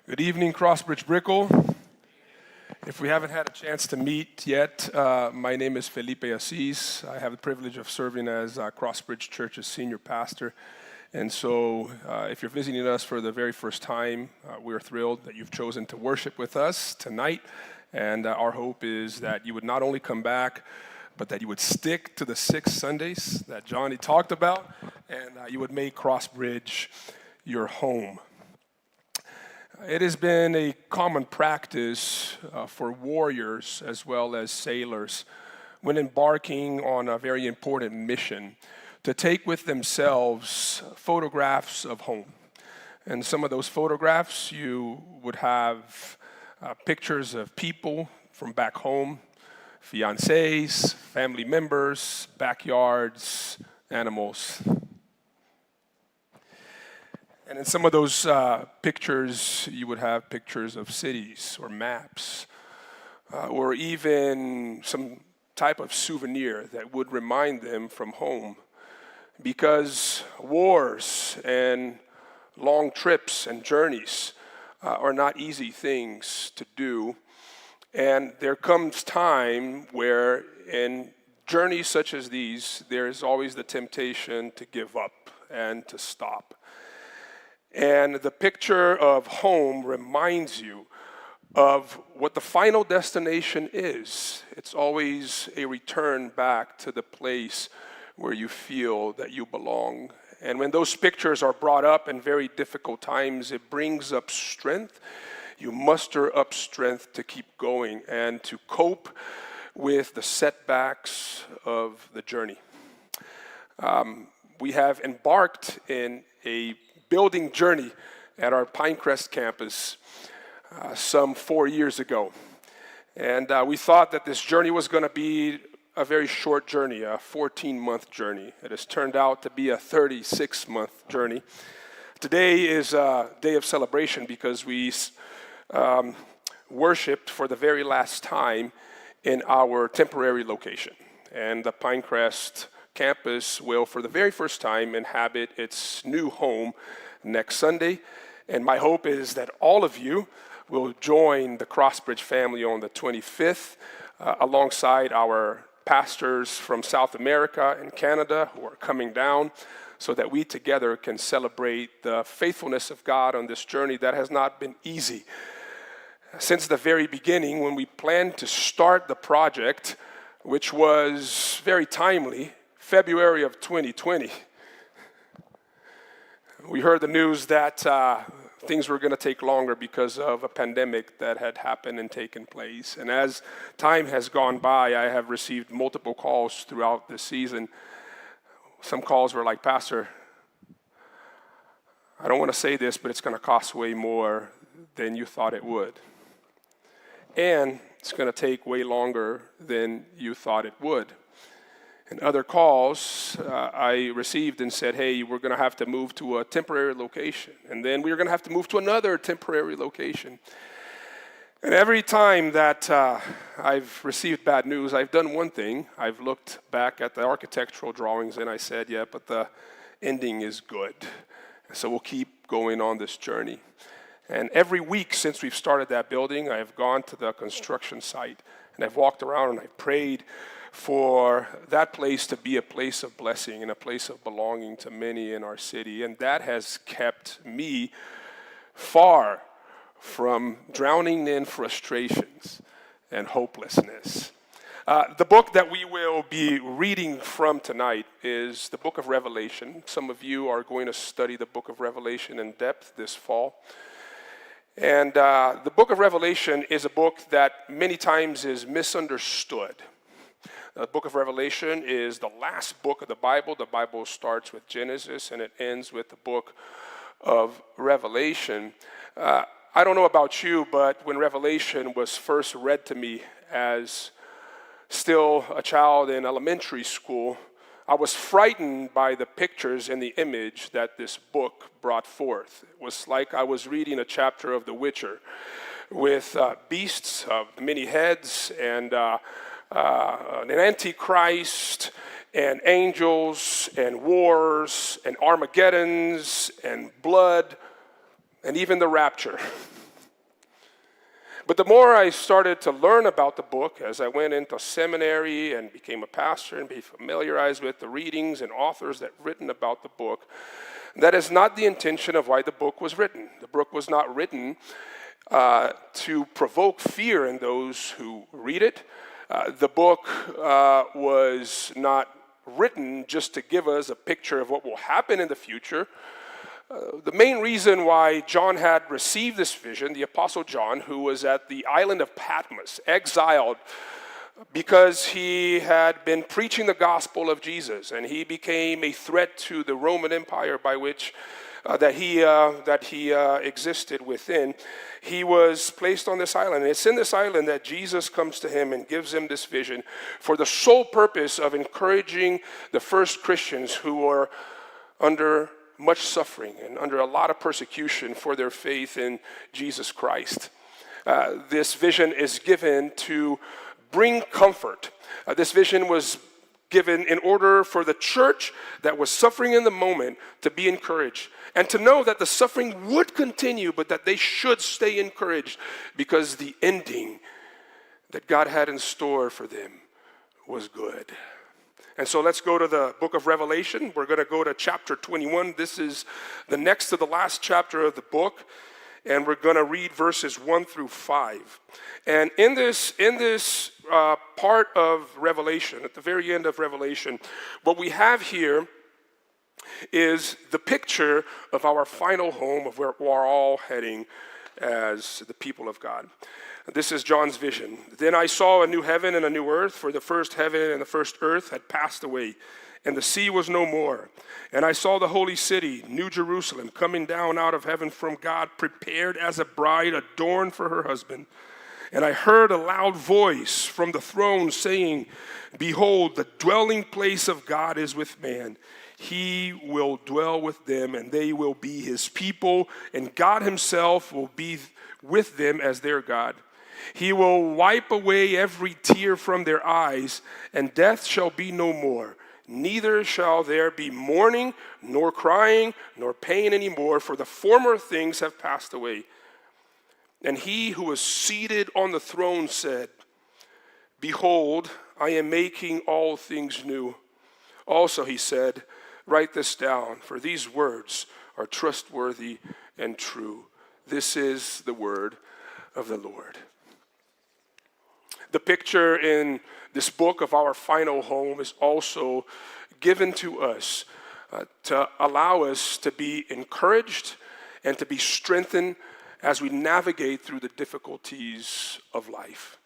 Good evening, Crossbridge Brickell. If we haven't had a chance to meet yet, my name is Felipe Assis. I have the privilege of serving as Crossbridge Church's senior pastor. And so if you're visiting us for the very first time, we're thrilled that you've chosen to worship with us tonight. And our hope is that you would not only come back, but that you would stick to the 6 Sundays that Johnny talked about, and you would make Crossbridge your home. It has been a common practice for warriors as well as sailors when embarking on a very important mission to take with themselves photographs of home. And some of those photographs you would have pictures of people from back home, fiancés, family members, backyards, animals. And in some of those pictures, you would have pictures of cities or maps, or even some type of souvenir that would remind them from home. Because wars and long trips and journeys are not easy things to do. And there comes time where in journeys such as these, there is always the temptation to give up and to stop. And the picture of home reminds you of what the final destination is. It's always a return back to the place where you feel that you belong. And when those pictures are brought up in very difficult times, it brings up strength. You muster up strength to keep going and to cope with the setbacks of the journey. We have embarked in a building journey at our Pinecrest campus some 4 years ago. And we thought that this journey was going to be a very short journey, a 14-month journey. It has turned out to be a 36-month journey. Today is a day of celebration because we worshiped for the very last time in our temporary location. And the Pinecrest campus will, for the very first time, inhabit its new home next Sunday. And my hope is that all of you will join the Crossbridge family on the 25th, alongside our pastors from South America and Canada who are coming down, so that we together can celebrate the faithfulness of God on this journey that has not been easy. Since the very beginning, when we planned to start the project, which was very timely, February of 2020, we heard the news that things were going to take longer because of a pandemic that had happened and taken place. And as time has gone by, I have received multiple calls throughout this season. Some calls were like, "Pastor, I don't want to say this, but it's going to cost way more than you thought it would. And it's going to take way longer than you thought it would." And other calls I received and said, "Hey, we're going to have to move to a temporary location. And then we're going to have to move to another temporary location." And every time that I've received bad news, I've done one thing. I've looked back at the architectural drawings and I said, "Yeah, but the ending is good. So we'll keep going on this journey." And every week since we've started that building, I've gone to the construction site and I've walked around and I've prayed for that place to be a place of blessing and a place of belonging to many in our city. And that has kept me far from drowning in frustrations and hopelessness. The book that we will be reading from tonight is the book of Revelation. Some of you are going to study the book of Revelation in depth this fall. And the book of Revelation is a book that many times is misunderstood. The book of Revelation is the last book of the Bible. The Bible starts with Genesis and it ends with the book of Revelation. I don't know about you, but when Revelation was first read to me as still a child in elementary school, I was frightened by the pictures and the image that this book brought forth. It was like I was reading a chapter of The Witcher with beasts of many heads and an antichrist and angels and wars and Armageddons and blood and even the rapture. But the more I started to learn about the book as I went into seminary and became a pastor and be familiarized with the readings and authors that written about the book, that is not the intention of why the book was written. The book was not written to provoke fear in those who read it. The book was not written just to give us a picture of what will happen in the future. The main reason why John had received this vision, the Apostle John, who was at the island of Patmos, exiled because he had been preaching the gospel of Jesus, and he became a threat to the Roman Empire by which that he existed within. He was placed on this island, and it's in this island that Jesus comes to him and gives him this vision for the sole purpose of encouraging the first Christians who were under much suffering and under a lot of persecution for their faith in Jesus Christ. This vision is given to bring comfort. This vision was given in order for the church that was suffering in the moment to be encouraged and to know that the suffering would continue, but that they should stay encouraged because the ending that God had in store for them was good. And so let's go to the book of Revelation. We're going to go to chapter 21. This is the next to the last chapter of the book, and we're going to read verses 1 through 5. And in this part of Revelation, at the very end of Revelation, what we have here is the picture of our final home, of where we're all heading as the people of God. This is John's vision. Then I saw a new heaven and a new earth, for the first heaven and the first earth had passed away, and the sea was no more. And I saw the holy city, New Jerusalem, coming down out of heaven from God, prepared as a bride adorned for her husband. And I heard a loud voice from the throne saying, "Behold, the dwelling place of God is with man. He will dwell with them, and they will be his people, and God himself will be with them as their God. He will wipe away every tear from their eyes, and death shall be no more. Neither shall there be mourning, nor crying, nor pain anymore, for the former things have passed away." And he who was seated on the throne said, "Behold, I am making all things new." Also he said, "Write this down, for these words are trustworthy and true." This is the word of the Lord. The picture in this book of our final home is also given to us to allow us to be encouraged and to be strengthened as we navigate through the difficulties of life.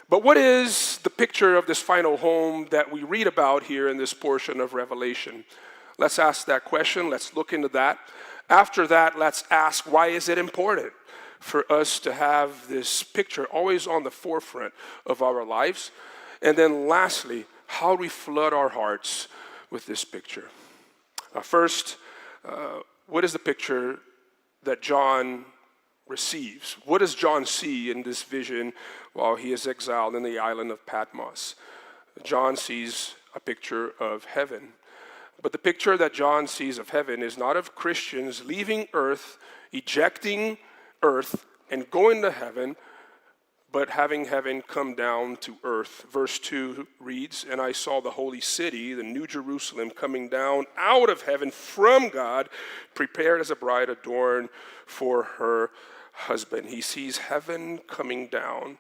But what is the picture of this final home that we read about here in this portion of Revelation? Let's ask that question. Let's look into that. After that, let's ask, why is it important for us to have this picture always on the forefront of our lives? And then lastly, how do we flood our hearts with this picture? First, what is the picture that John receives? What does John see in this vision while he is exiled in the island of Patmos? John sees a picture of heaven. But the picture that John sees of heaven is not of Christians leaving earth, ejecting earth, and going to heaven, but having heaven come down to earth. Verse 2 reads, "And I saw the holy city, the New Jerusalem, coming down out of heaven from God, prepared as a bride adorned for her husband." He sees heaven coming down.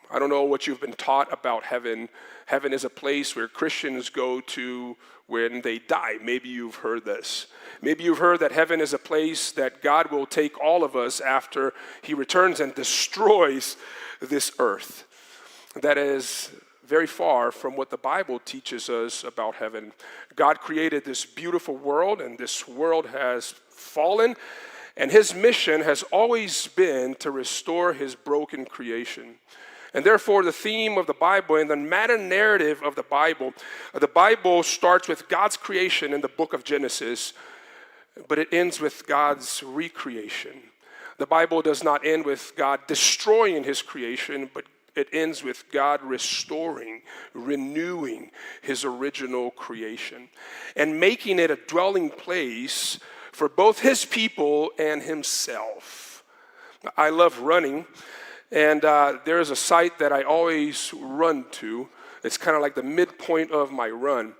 I don't know what you've been taught about heaven. Heaven is a place where Christians go to when they die. Maybe you've heard this. Maybe you've heard that heaven is a place that God will take all of us after he returns and destroys this earth. That is very far from what the Bible teaches us about heaven. God created this beautiful world, and this world has fallen, and his mission has always been to restore his broken creation. And therefore, the theme of the Bible and the meta-narrative of the Bible starts with God's creation in the book of Genesis, but it ends with God's recreation. The Bible does not end with God destroying his creation, but it ends with God restoring, renewing his original creation, and making it a dwelling place for both his people and himself. I love running, and there is a site that I always run to. It's kind of like the midpoint of my run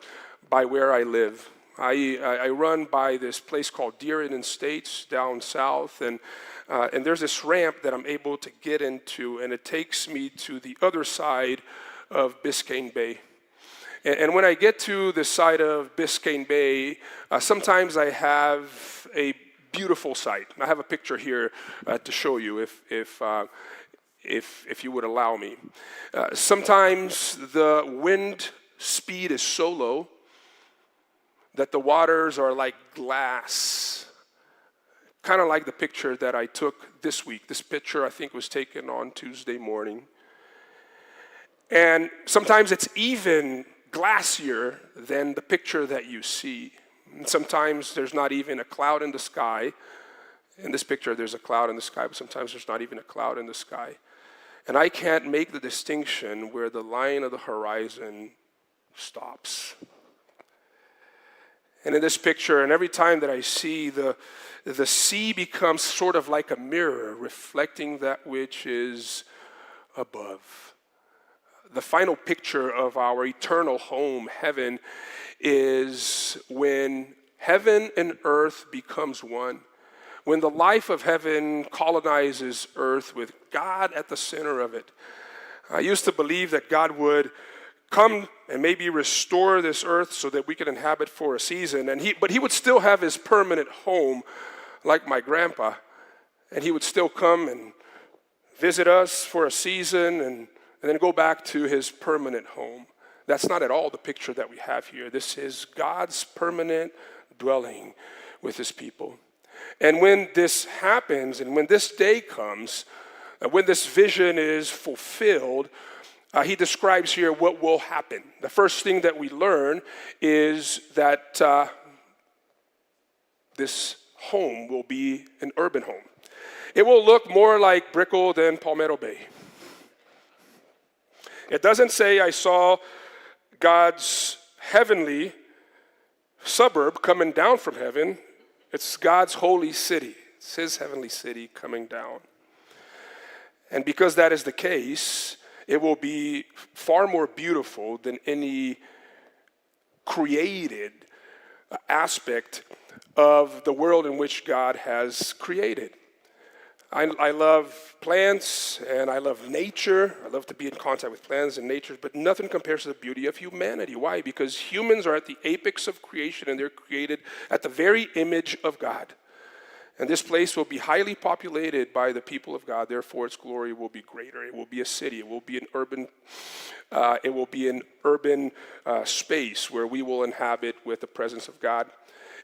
by where I live. I run by this place called Deer Estates down south, and there's this ramp that I'm able to get into, and it takes me to the other side of Biscayne Bay. And when I get to the side of Biscayne Bay, sometimes I have a beautiful sight. I have a picture here to show you if you would allow me. Sometimes the wind speed is so low that the waters are like glass, kind of like the picture that I took this week. This picture, I think, was taken on Tuesday morning. And sometimes it's even glassier than the picture that you see. And sometimes there's not even a cloud in the sky. In this picture, there's a cloud in the sky, but sometimes there's not even a cloud in the sky. And I can't make the distinction where the line of the horizon stops. And in this picture, and every time that I see the sea becomes sort of like a mirror reflecting that which is above. The final picture of our eternal home, heaven, is when heaven and earth becomes one. When the life of heaven colonizes earth with God at the center of it. I used to believe that God would come and maybe restore this earth so that we could inhabit for a season. But he would still have his permanent home, like my grandpa. And he would still come and visit us for a season and then go back to his permanent home. That's not at all the picture that we have here. This is God's permanent dwelling with his people. And when this happens, and when this day comes, when this vision is fulfilled, he describes here what will happen. The first thing that we learn is that this home will be an urban home. It will look more like Brickell than Palmetto Bay. It doesn't say I saw God's heavenly suburb coming down from heaven. It's God's holy city. It's his heavenly city coming down. And because that is the case, it will be far more beautiful than any created aspect of the world in which God has created. I love plants and I love nature. I love to be in contact with plants and nature, but nothing compares to the beauty of humanity. Why? Because humans are at the apex of creation and they're created at the very image of God. And this place will be highly populated by the people of God. Therefore, its glory will be greater. It will be a city. It will be an urban space where we will inhabit with the presence of God.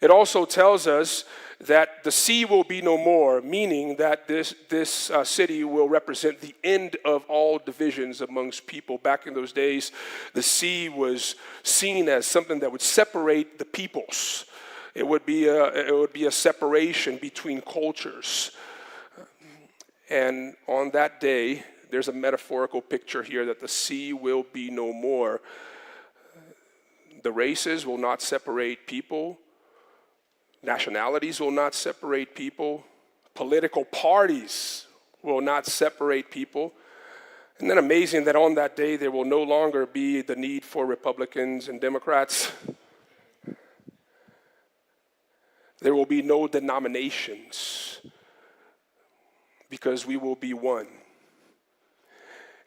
It also tells us that the sea will be no more, meaning that this city will represent the end of all divisions amongst people. Back in those days, the sea was seen as something that would separate the peoples. It would be a separation between cultures. And on that day, there's a metaphorical picture here that the sea will be no more. The races will not separate people. Nationalities will not separate people. Political parties will not separate people. Isn't that amazing that on that day there will no longer be the need for Republicans and Democrats? There will be no denominations because we will be one.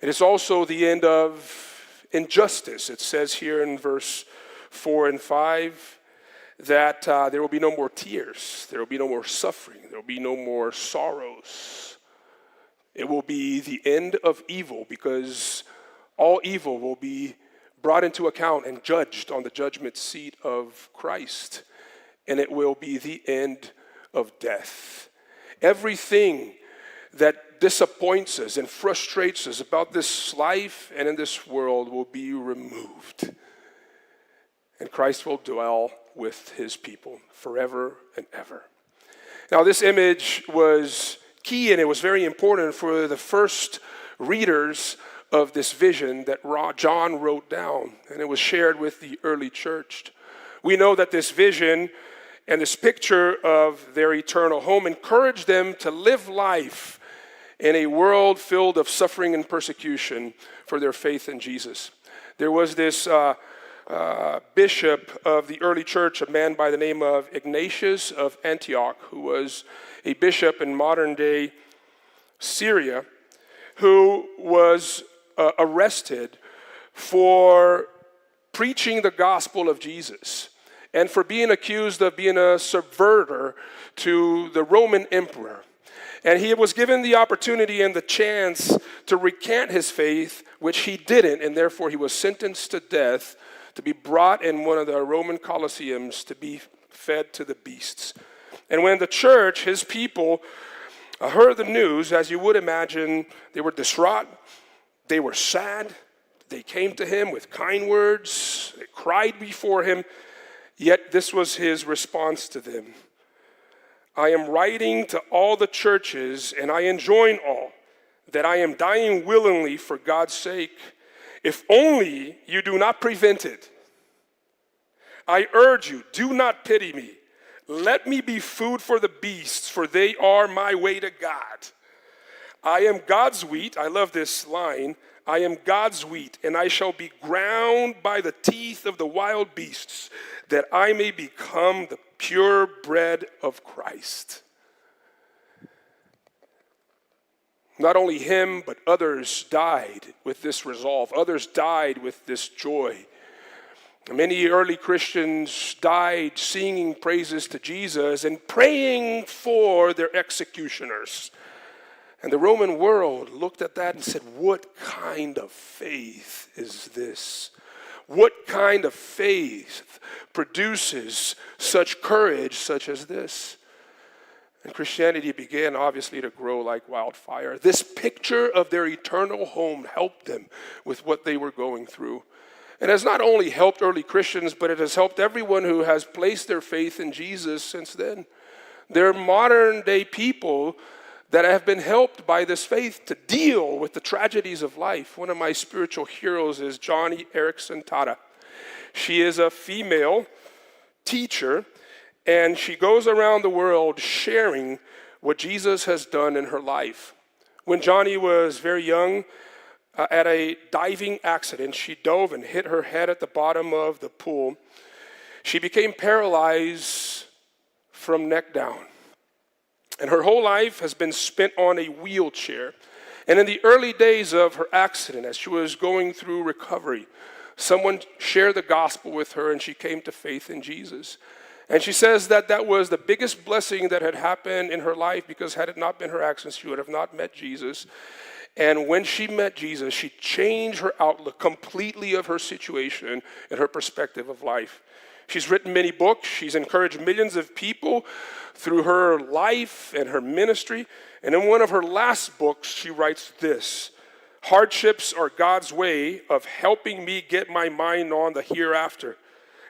It is also the end of injustice. It says here in verse 4 and 5 that there will be no more tears. There will be no more suffering. There will be no more sorrows. It will be the end of evil because all evil will be brought into account and judged on the judgment seat of Christ. And it will be the end of death. Everything that disappoints us and frustrates us about this life and in this world will be removed. And Christ will dwell with his people forever and ever. Now, this image was key and it was very important for the first readers of this vision that John wrote down, and it was shared with the early church. We know that this vision and this picture of their eternal home encouraged them to live life in a world filled of suffering and persecution for their faith in Jesus. There was this bishop of the early church, a man by the name of Ignatius of Antioch, who was a bishop in modern-day Syria, who was arrested for preaching the gospel of Jesus and for being accused of being a subverter to the Roman emperor. And he was given the opportunity and the chance to recant his faith, which he didn't, and therefore he was sentenced to death, to be brought in one of the Roman colosseums to be fed to the beasts. And when the church, his people, heard the news, as you would imagine, they were distraught, they were sad, they came to him with kind words, they cried before him, yet this was his response to them. I am writing to all the churches, and I enjoin all, that I am dying willingly for God's sake, if only you do not prevent it. I urge you, do not pity me. Let me be food for the beasts, for they are my way to God. I am God's wheat. I love this line. I am God's wheat, and I shall be ground by the teeth of the wild beasts, that I may become the pure bread of Christ. Not only him, but others died with this resolve. Others died with this joy. Many early Christians died singing praises to Jesus and praying for their executioners. And the Roman world looked at that and said, what kind of faith is this? What kind of faith produces such courage such as this? And Christianity began obviously to grow like wildfire. This picture of their eternal home helped them with what they were going through. It has not only helped early Christians, but it has helped everyone who has placed their faith in Jesus since then. There are modern day people that have been helped by this faith to deal with the tragedies of life. One of my spiritual heroes is Johnny Erickson Tata. She is a female teacher, and she goes around the world sharing what Jesus has done in her life. When Johnny was very young, at a diving accident, she dove and hit her head at the bottom of the pool. She became paralyzed from neck down. And her whole life has been spent on a wheelchair. And in the early days of her accident, as she was going through recovery, someone shared the gospel with her and she came to faith in Jesus. And she says that that was the biggest blessing that had happened in her life, because had it not been her accident, she would have not met Jesus. And when she met Jesus, she changed her outlook completely of her situation and her perspective of life. She's written many books. She's encouraged millions of people through her life and her ministry. And in one of her last books, she writes this: hardships are God's way of helping me get my mind on the hereafter.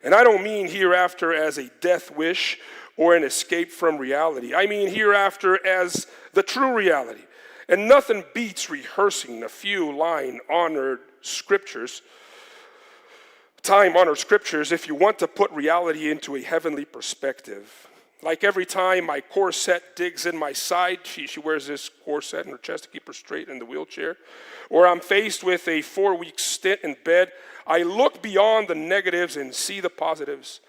And I don't mean hereafter as a death wish or an escape from reality. I mean hereafter as the true reality. And nothing beats rehearsing a few time-honored scriptures if you want to put reality into a heavenly perspective. Like every time my corset digs in my side, she wears this corset in her chest to keep her straight in the wheelchair, or I'm faced with a 4-week stint in bed, I look beyond the negatives and see the positives.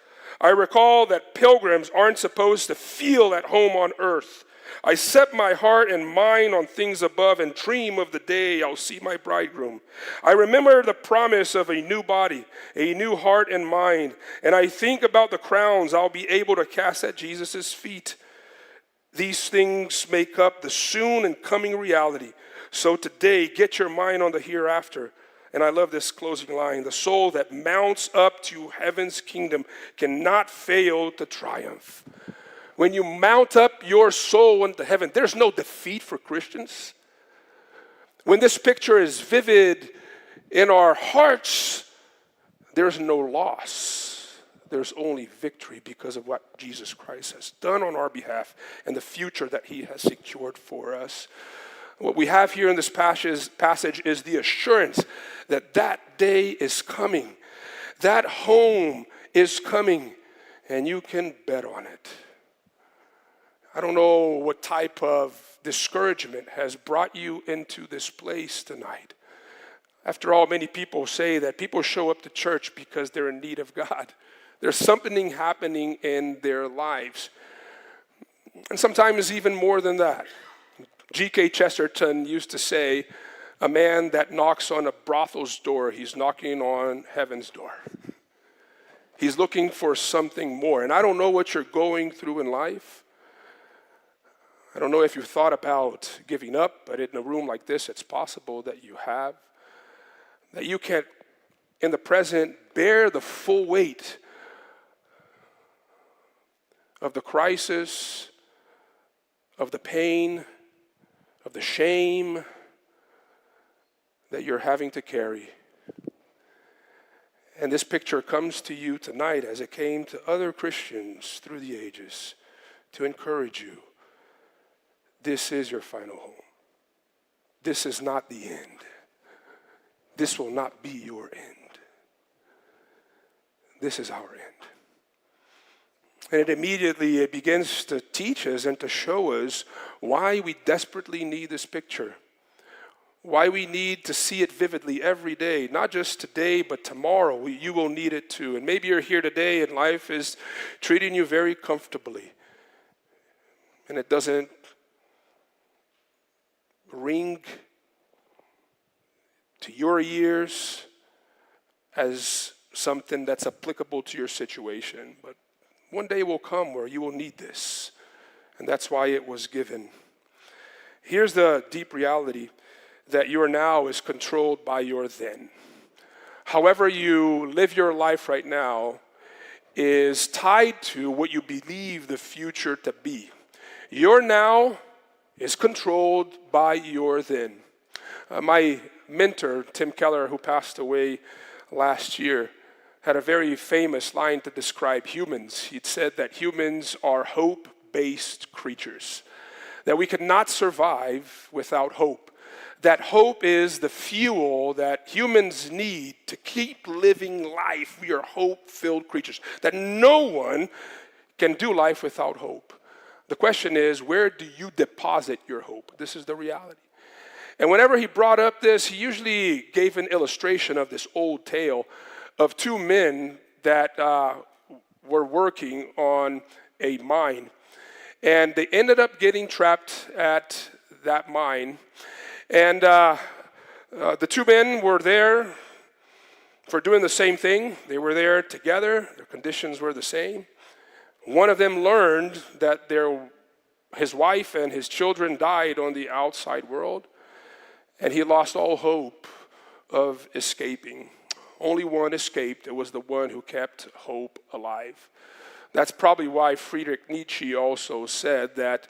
I recall that pilgrims aren't supposed to feel at home on earth. I set my heart and mind on things above and dream of the day I'll see my bridegroom. I remember the promise of a new body, a new heart and mind, and I think about the crowns I'll be able to cast at Jesus' feet. These things make up the soon and coming reality. So today, get your mind on the hereafter. And I love this closing line: the soul that mounts up to heaven's kingdom cannot fail to triumph. When you mount up your soul into heaven, there's no defeat for Christians. When this picture is vivid in our hearts, there's no loss. There's only victory because of what Jesus Christ has done on our behalf and the future that he has secured for us. What we have here in this passage is the assurance that that day is coming. That home is coming, and you can bet on it. I don't know what type of discouragement has brought you into this place tonight. After all, many people say that people show up to church because they're in need of God. There's something happening in their lives. And sometimes even more than that. G.K. Chesterton used to say, a man that knocks on a brothel's door, he's knocking on heaven's door. He's looking for something more. And I don't know what you're going through in life. I don't know if you've thought about giving up, but in a room like this, it's possible that you have. That you can't, in the present, bear the full weight of the crisis, of the pain, of the shame that you're having to carry. And this picture comes to you tonight as it came to other Christians through the ages to encourage you. This is your final home. This is not the end. This will not be your end. This is our end. And it begins to teach us and to show us why we desperately need this picture. Why we need to see it vividly every day. Not just today, but tomorrow. You will need it too. And maybe you're here today and life is treating you very comfortably. And it doesn't ring to your ears as something that's applicable to your situation. But one day will come where you will need this. And that's why it was given. Here's the deep reality, that your now is controlled by your then. However you live your life right now is tied to what you believe the future to be. Your now is controlled by your then. My mentor, Tim Keller, who passed away last year, had a very famous line to describe humans. He'd said that humans are hope-based creatures, that we could not survive without hope. That hope is the fuel that humans need to keep living life. We are hope-filled creatures, that no one can do life without hope. The question is, where do you deposit your hope? This is the reality. And whenever he brought up this, he usually gave an illustration of this old tale of two men that were working on a mine. And they ended up getting trapped at that mine. And the two men were there for doing the same thing. They were there together. Their conditions were the same. One of them learned that his wife and his children died on the outside world. And he lost all hope of escaping. Only one escaped. It was the one who kept hope alive. That's probably why Friedrich Nietzsche also said that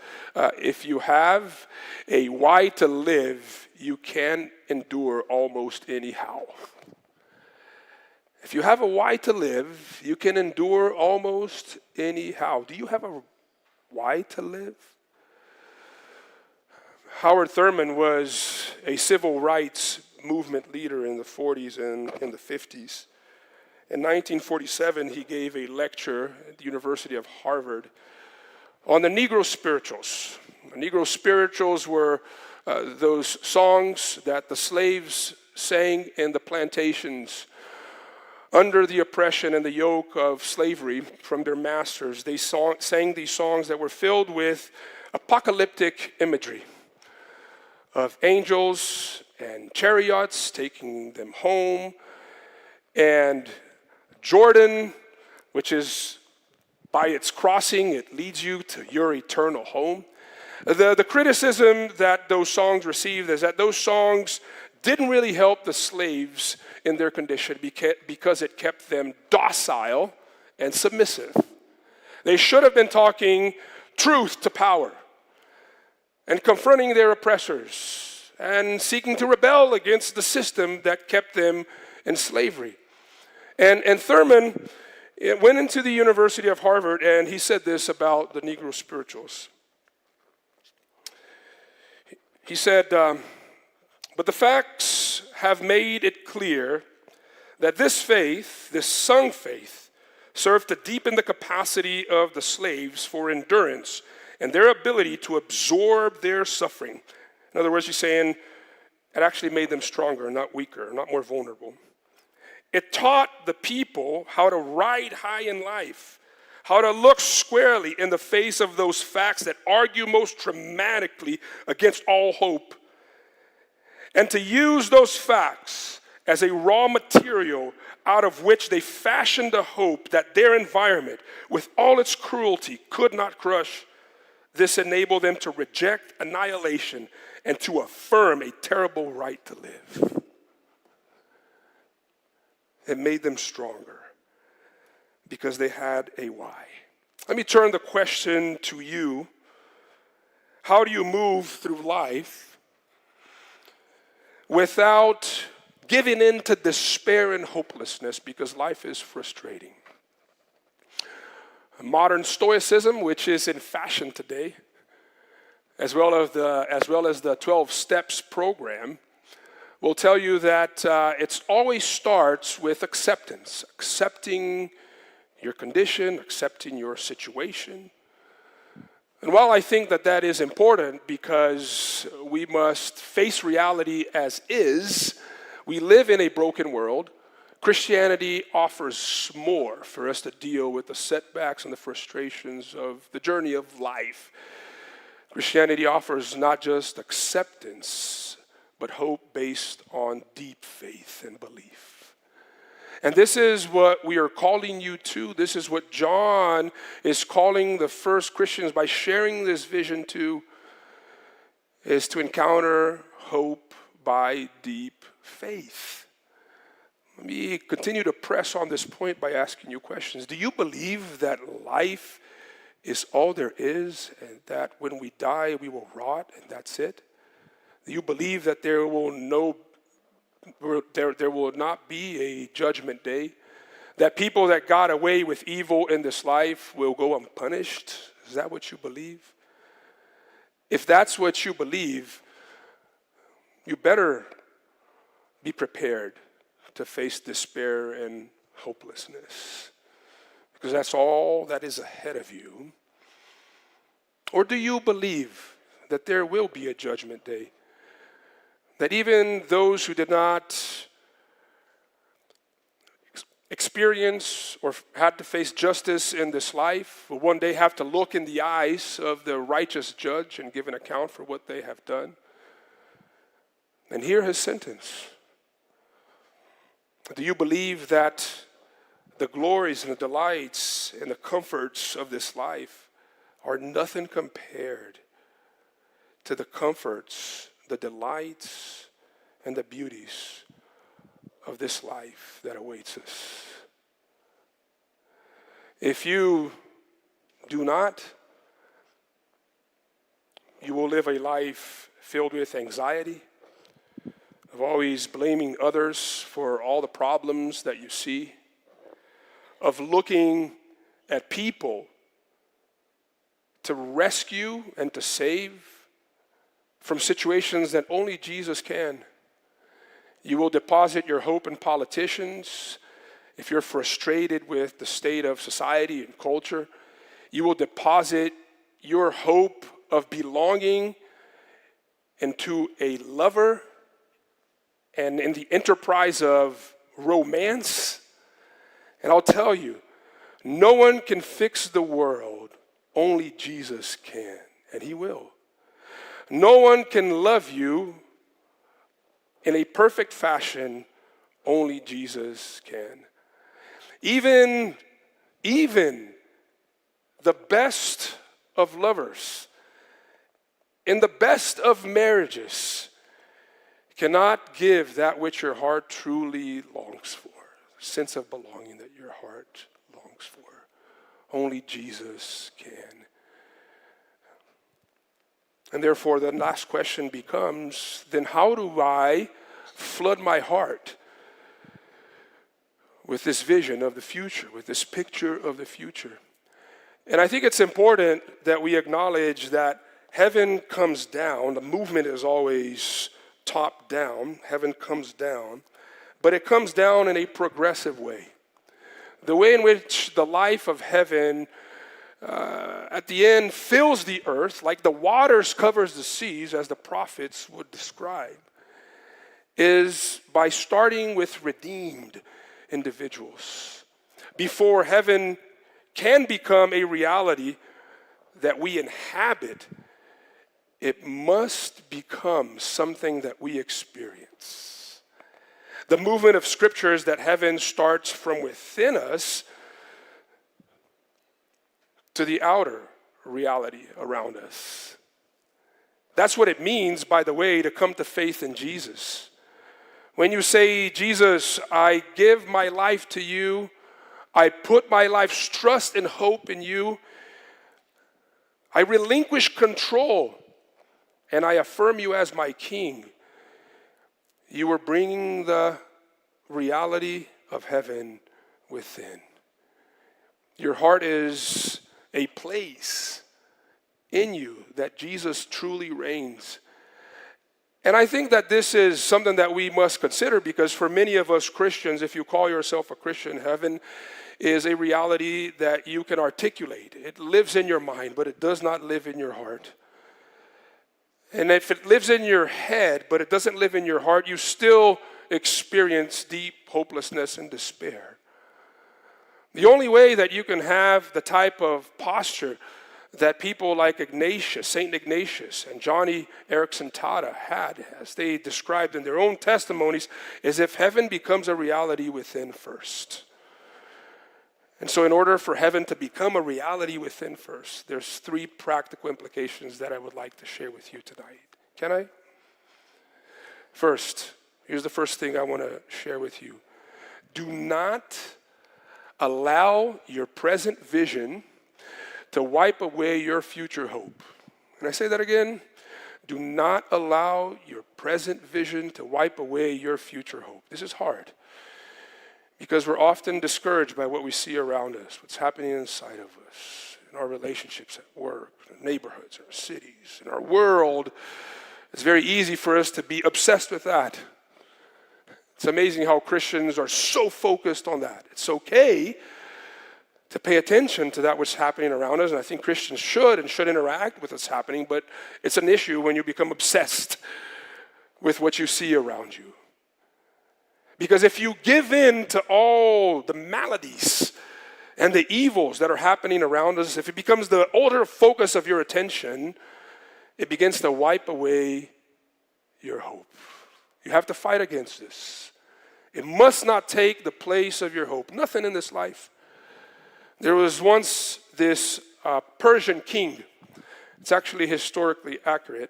if you have a why to live, you can endure almost anyhow. If you have a why to live, you can endure almost anyhow. Do you have a why to live? Howard Thurman was a civil rights movement leader in the 40s and in the 50s. In 1947, he gave a lecture at the University of Harvard on the Negro spirituals. The Negro spirituals were those songs that the slaves sang in the plantations under the oppression and the yoke of slavery from their masters. They sang these songs that were filled with apocalyptic imagery of angels and chariots taking them home, and Jordan, which is by its crossing, it leads you to your eternal home. The criticism that those songs received is that those songs didn't really help the slaves in their condition because it kept them docile and submissive. They should have been talking truth to power and confronting their oppressors and seeking to rebel against the system that kept them in slavery. And Thurman went into the University of Harvard, and he said this about the Negro spirituals. He said, but the facts have made it clear that this faith, this sung faith, served to deepen the capacity of the slaves for endurance and their ability to absorb their suffering. In other words, he's saying it actually made them stronger, not weaker, not more vulnerable. It taught the people how to ride high in life, how to look squarely in the face of those facts that argue most dramatically against all hope, and to use those facts as a raw material out of which they fashioned a hope that their environment, with all its cruelty, could not crush. This enabled them to reject annihilation and to affirm a terrible right to live. It made them stronger because they had a why. Let me turn the question to you. How do you move through life without giving in to despair and hopelessness, because life is frustrating? Modern Stoicism, which is in fashion today, as well as the 12 Steps program, will tell you that it always starts with acceptance, accepting your condition, accepting your situation. And while I think that that is important because we must face reality as is, we live in a broken world. Christianity offers more for us to deal with the setbacks and the frustrations of the journey of life. Christianity offers not just acceptance, but hope based on deep faith and belief. And this is what we are calling you to. This is what John is calling the first Christians by sharing this vision to, is to encounter hope by deep faith. Let me continue to press on this point by asking you questions. Do you believe that life is all there is, and that when we die we will rot and that's it? Do you believe that there will not be a judgment day? That people that got away with evil in this life will go unpunished? Is that what you believe? If that's what you believe, you better be prepared to face despair and hopelessness, because that's all that is ahead of you. Or do you believe that there will be a judgment day? That even those who did not experience or had to face justice in this life will one day have to look in the eyes of the righteous judge and give an account for what they have done and hear his sentence? Do you believe that the glories and the delights and the comforts of this life are nothing compared to the comforts, the delights, and the beauties of this life that awaits us? If you do not, you will live a life filled with anxiety, of always blaming others for all the problems that you see, of looking at people to rescue and to save from situations that only Jesus can. You will deposit your hope in politicians. If you're frustrated with the state of society and culture, you will deposit your hope of belonging into a lover and in the enterprise of romance. And I'll tell you, no one can fix the world, only Jesus can, and he will. No one can love you in a perfect fashion, only Jesus can. Even the best of lovers, in the best of marriages, cannot give that which your heart truly longs for, the sense of belonging that your heart longs for. Only Jesus can. And therefore, the last question becomes, then how do I flood my heart with this vision of the future, with this picture of the future? And I think it's important that we acknowledge that heaven comes down. The movement is always top down. Heaven comes down. But it comes down in a progressive way. The way in which the life of heaven at the end fills the earth like the waters covers the seas, as the prophets would describe, is by starting with redeemed individuals. Before heaven can become a reality that we inhabit, it must become something that we experience. The movement of Scripture is that heaven starts from within us to the outer reality around us. That's what it means, by the way, to come to faith in Jesus. When you say, Jesus, I give my life to you, I put my life's trust and hope in you, I relinquish control, and I affirm you as my king, you are bringing the reality of heaven within. Your heart is a place in you that Jesus truly reigns. And I think that this is something that we must consider, because for many of us Christians, if you call yourself a Christian, heaven is a reality that you can articulate. It lives in your mind, but it does not live in your heart. And if it lives in your head, but it doesn't live in your heart, you still experience deep hopelessness and despair. The only way that you can have the type of posture that people like Ignatius, St. Ignatius, and Johnny Erickson Tada had, as they described in their own testimonies, is if heaven becomes a reality within first. And so in order for heaven to become a reality within first, there's 3 practical implications that I would like to share with you tonight. Can I? First, here's the first thing I want to share with you. Do not allow your present vision to wipe away your future hope. Can I say that again? Do not allow your present vision to wipe away your future hope. This is hard, because we're often discouraged by what we see around us, what's happening inside of us, in our relationships at work, in our neighborhoods, our cities, in our world. It's very easy for us to be obsessed with that. It's amazing how Christians are so focused on that. It's okay to pay attention to that which is happening around us, and I think Christians should interact with what's happening, but it's an issue when you become obsessed with what you see around you. Because if you give in to all the maladies and the evils that are happening around us, if it becomes the ultimate focus of your attention, it begins to wipe away your hope. You have to fight against this. It must not take the place of your hope. Nothing in this life. There was once this Persian king, it's actually historically accurate,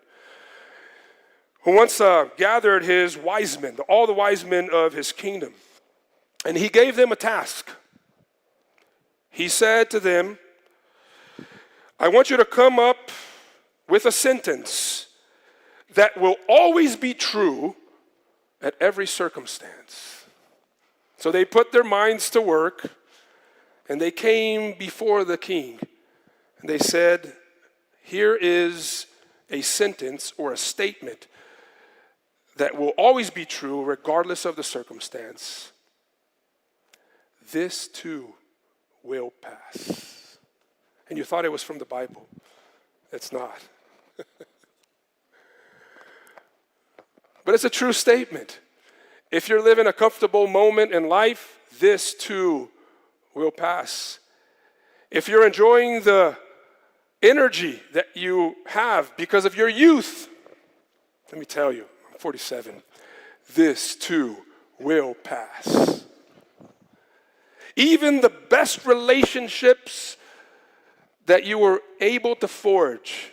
who once gathered his wise men, all the wise men of his kingdom, and he gave them a task. He said to them, I want you to come up with a sentence that will always be true at every circumstance. So they put their minds to work, and they came before the king, and they said, here is a sentence or a statement that will always be true regardless of the circumstance. This too will pass. And you thought it was from the Bible. It's not. But it's a true statement. If you're living a comfortable moment in life, this too will pass. If you're enjoying the energy that you have because of your youth, let me tell you, I'm 47, this too will pass. Even the best relationships that you were able to forge,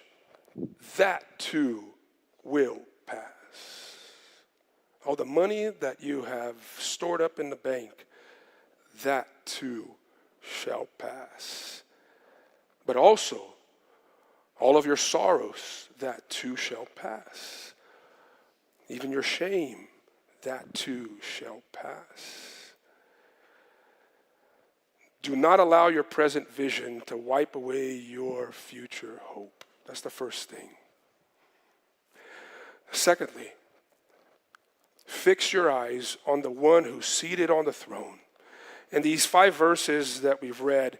that too will pass. All the money that you have stored up in the bank, that too shall pass. But also, all of your sorrows, that too shall pass. Even your shame, that too shall pass. Do not allow your present vision to wipe away your future hope. That's the first thing. Secondly, fix your eyes on the one who's seated on the throne. And these 5 verses that we've read,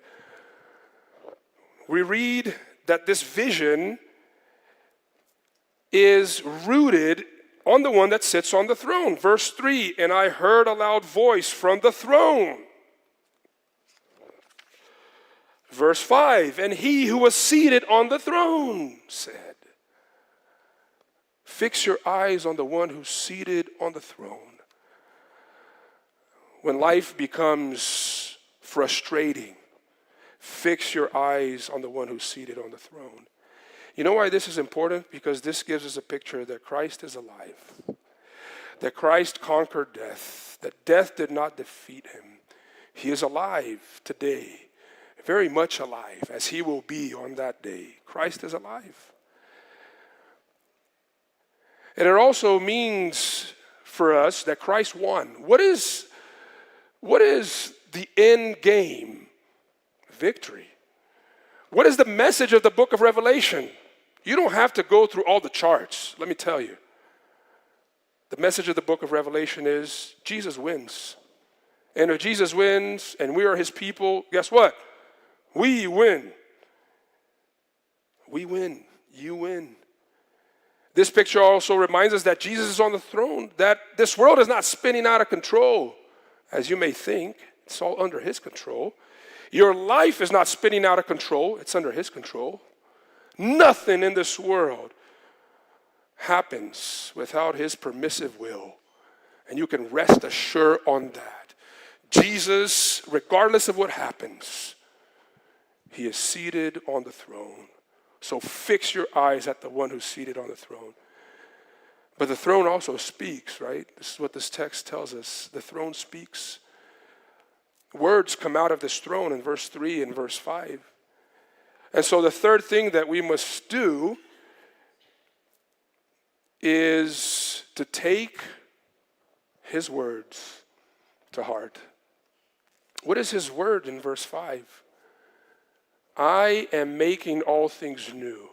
we read that this vision is rooted on the one that sits on the throne. Verse 3, and I heard a loud voice from the throne. Verse 5, and he who was seated on the throne said, fix your eyes on the one who's seated on the throne. When life becomes frustrating, fix your eyes on the one who's seated on the throne. You know why this is important? Because this gives us a picture that Christ is alive, that Christ conquered death, that death did not defeat him. He is alive today, very much alive, as he will be on that day. Christ is alive. And it also means for us that Christ won. What is the end game? Victory. What is the message of the book of Revelation? You don't have to go through all the charts, let me tell you. The message of the book of Revelation is Jesus wins. And if Jesus wins and we are his people, guess what? We win. We win. You win. This picture also reminds us that Jesus is on the throne, that this world is not spinning out of control, as you may think. It's all under his control. Your life is not spinning out of control. It's under his control. Nothing in this world happens without his permissive will. And you can rest assured on that. Jesus, regardless of what happens, he is seated on the throne. So fix your eyes at the one who's seated on the throne. But the throne also speaks, right? This is what this text tells us. The throne speaks. Words come out of this throne in verse 3 and verse 5. And so the third thing that we must do is to take his words to heart. What is his word in verse 5? I am making all things new.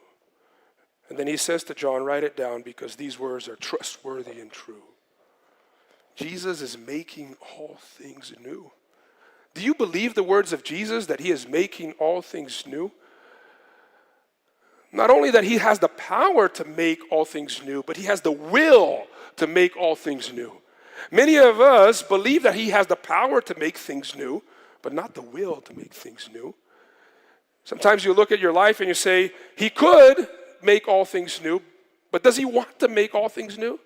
And then he says to John, write it down because these words are trustworthy and true. Jesus is making all things new. Do you believe the words of Jesus that he is making all things new? Not only that he has the power to make all things new, but he has the will to make all things new. Many of us believe that he has the power to make things new, but not the will to make things new. Sometimes you look at your life and you say, he could make all things new, but does he want to make all things new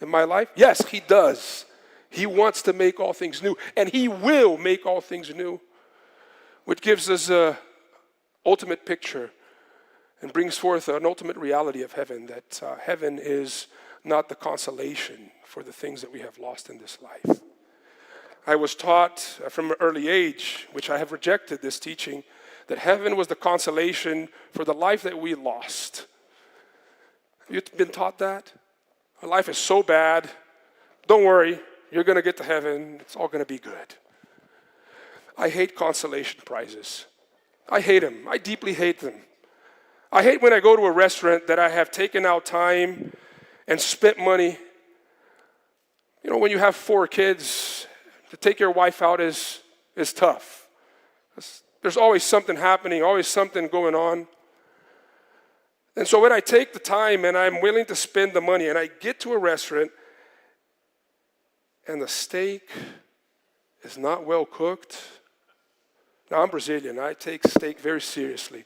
in my life? Yes, he does. He wants to make all things new, and he will make all things new, which gives us an ultimate picture and brings forth an ultimate reality of heaven, that heaven is not the consolation for the things that we have lost in this life. I was taught from an early age, which I have rejected this teaching, that heaven was the consolation for the life that we lost. Have you been taught that? Our life is so bad. Don't worry, you're going to get to heaven. It's all going to be good. I hate consolation prizes. I hate them. I deeply hate them. I hate when I go to a restaurant that I have taken out time and spent money. You know, when you have 4 kids, to take your wife out is tough. There's always something happening, always something going on. And so when I take the time and I'm willing to spend the money and I get to a restaurant and the steak is not well cooked. Now, I'm Brazilian. I take steak very seriously.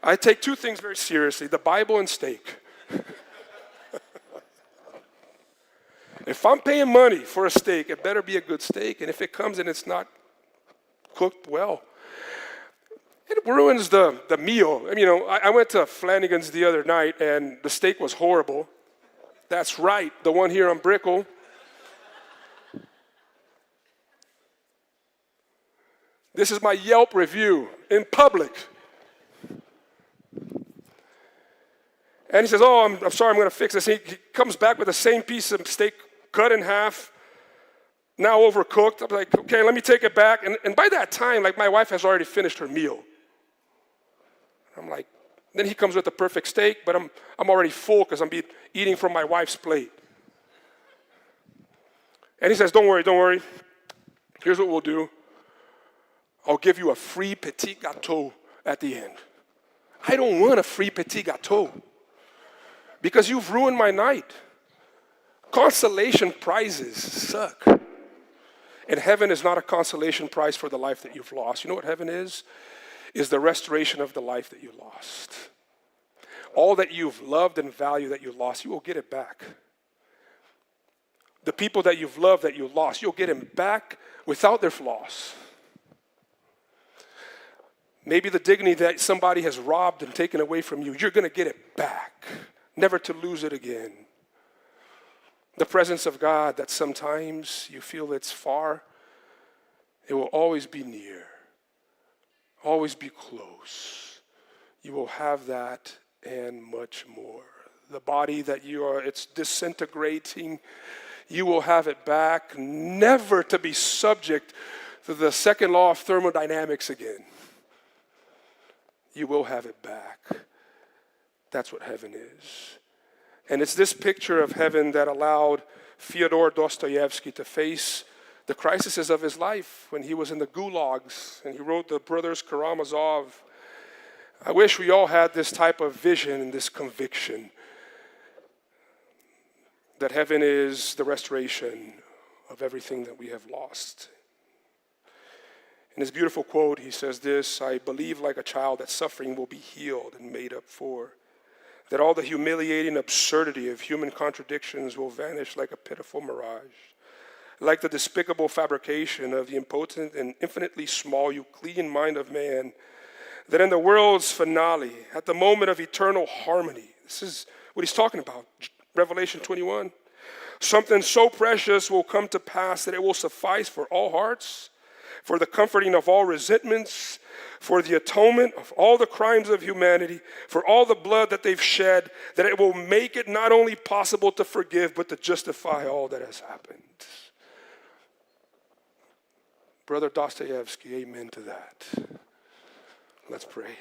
I take 2 things very seriously, the Bible and steak. If I'm paying money for a steak, it better be a good steak. And if it comes and it's not cooked well, it ruins the meal. I mean, I went to Flanagan's the other night, and the steak was horrible. That's right, the one here on Brickell. This is my Yelp review in public. And he says, oh, I'm sorry, I'm going to fix this. He comes back with the same piece of steak cut in half, now overcooked. I'm like, okay, let me take it back. And by that time, like, my wife has already finished her meal. I'm like, then he comes with the perfect steak, but I'm already full because I'm eating from my wife's plate. And he says, don't worry. Here's what we'll do. I'll give you a free petit gâteau at the end. I don't want a free petit gâteau because you've ruined my night. Consolation prizes suck. And heaven is not a consolation prize for the life that you've lost. You know what heaven is? Is the restoration of the life that you lost. All that you've loved and valued that you lost, you will get it back. The people that you've loved that you lost, you'll get them back without their flaws. Maybe the dignity that somebody has robbed and taken away from you, you're going to get it back, never to lose it again. The presence of God that sometimes you feel it's far, it will always be near, always be close. You will have that and much more. The body that it's disintegrating, you will have it back, never to be subject to the second law of thermodynamics again. You will have it back. That's what heaven is. And it's this picture of heaven that allowed Fyodor Dostoevsky to face the crises of his life when he was in the gulags and he wrote the Brothers Karamazov. I wish we all had this type of vision and this conviction that heaven is the restoration of everything that we have lost. In his beautiful quote, he says this, I believe like a child that suffering will be healed and made up for, that all the humiliating absurdity of human contradictions will vanish like a pitiful mirage, like the despicable fabrication of the impotent and infinitely small Euclidean mind of man, that in the world's finale, at the moment of eternal harmony, this is what he's talking about, Revelation 21, something so precious will come to pass that it will suffice for all hearts, for the comforting of all resentments, for the atonement of all the crimes of humanity, for all the blood that they've shed, that it will make it not only possible to forgive, but to justify all that has happened. Brother Dostoevsky, amen to that. Let's pray.